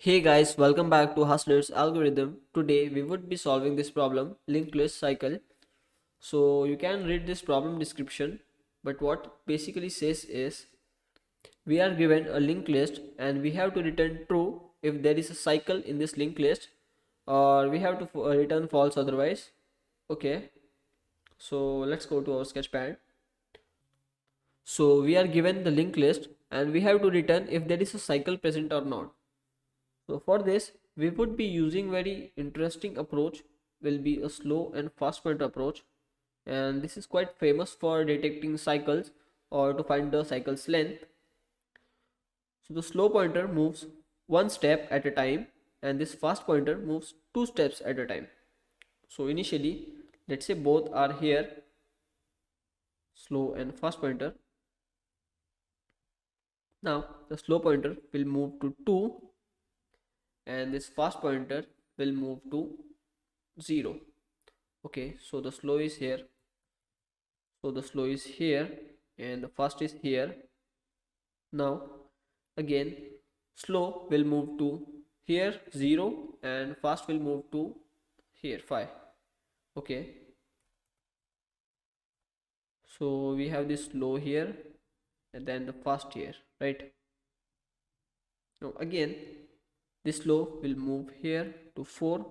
Hey guys, welcome back to Hustler's algorithm. Today we would be solving this problem, linked list cycle. So you can read this problem description, but what basically says is we are given a linked list and we have to return true if there is a cycle in this linked list, or we have to return false otherwise. Okay, so let's go to our sketchpad. So we are given the linked list and we have to return if there is a cycle present or not. So for this, we would be using very interesting approach, will be a slow and fast pointer approach. And this is quite famous for detecting cycles or to find the cycle's length. So the slow pointer moves one step at a time and this fast pointer moves two steps at a time. So initially, let's say both are here, slow and fast pointer. Now the slow pointer will move to 2 and this fast pointer will move to 0. Okay, so the slow is here, and the fast is here. Now again, slow will move to here 0 and fast will move to here 5. Okay, so we have this slow here and then the fast here, right? Now again, this slow will move here to 4.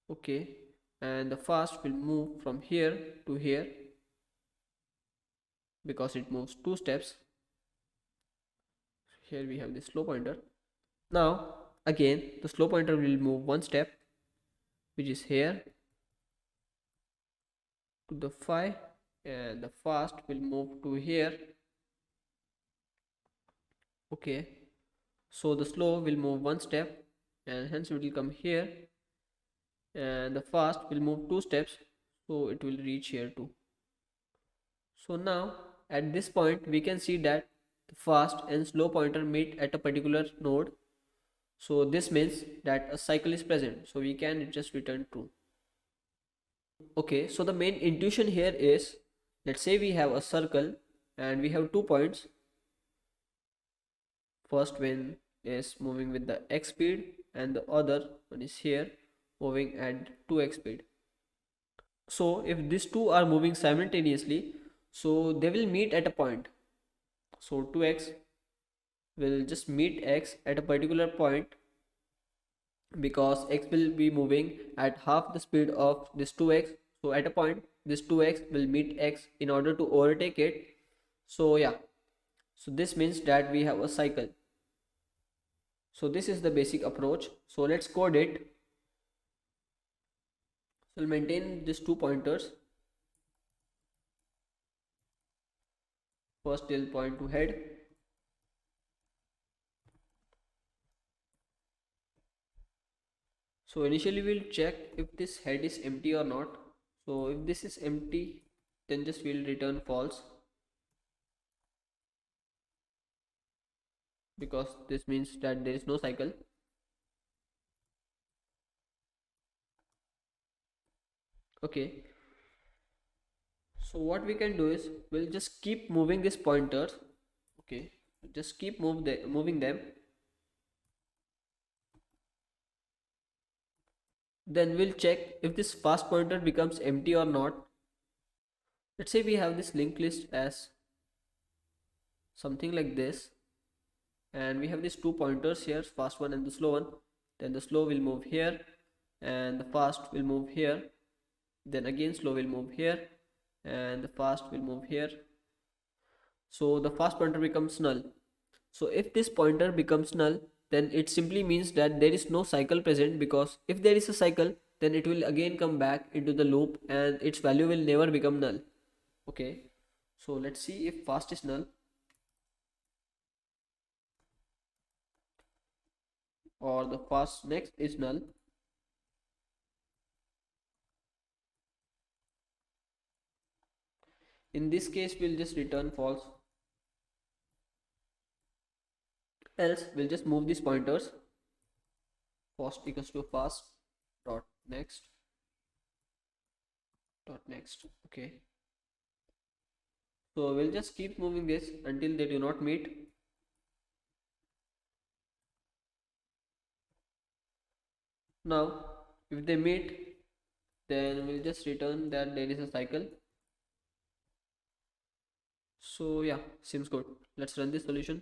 Okay, and the fast will move from here to here because it moves two steps. Here we have the slow pointer. Now again, the slow pointer will move one step, which is here to the 5, and the fast will move to here. Okay, so the slow will move one step and hence it will come here, and the fast will move two steps, so it will reach here too. So now at this point we can see that the fast and slow pointer meet at a particular node. So this means that a cycle is present, so we can just return true. Okay, so the main intuition here is, let's say we have a circle and we have 2 points. First one is moving with the x speed and the other one is here moving at 2x speed. So if these two are moving simultaneously, so they will meet at a point. So 2x will just meet x at a particular point because x will be moving at half the speed of this 2x. So at a point this 2x will meet x in order to overtake it. So yeah, so this means that we have a cycle. So this is the basic approach. So let's code it. So we'll maintain these 2 pointers. First they'll point to head. So initially we'll check if this head is empty or not. So if this is empty, then just we'll return false, because this means that there is no cycle. Okay, so what we can do is we'll just keep moving these pointers. Okay, just keep moving them. Then we'll check if this fast pointer becomes empty or not. Let's say we have this linked list as something like this, and we have these 2 pointers here, fast one and the slow one. Then the slow will move here and the fast will move here. Then again slow will move here and the fast will move here. So the fast pointer becomes null. So if this pointer becomes null, then it simply means that there is no cycle present, because if there is a cycle, then it will again come back into the loop and its value will never become null. Okay, so let's see if fast is null or the fast next is null. In this case we'll just return false, else we'll just move these pointers. Fast equals to fast dot next dot next. Okay, so we'll just keep moving this until they do not meet. Now if they meet, then we'll just return that there is a cycle. So yeah, seems good. Let's run this solution.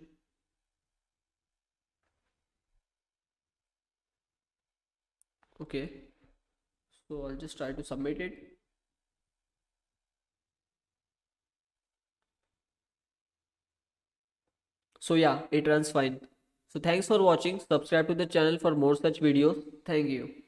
Okay, so I'll just try to submit it. So yeah, it runs fine. So thanks for watching. Subscribe to the channel for more such videos. Thank you.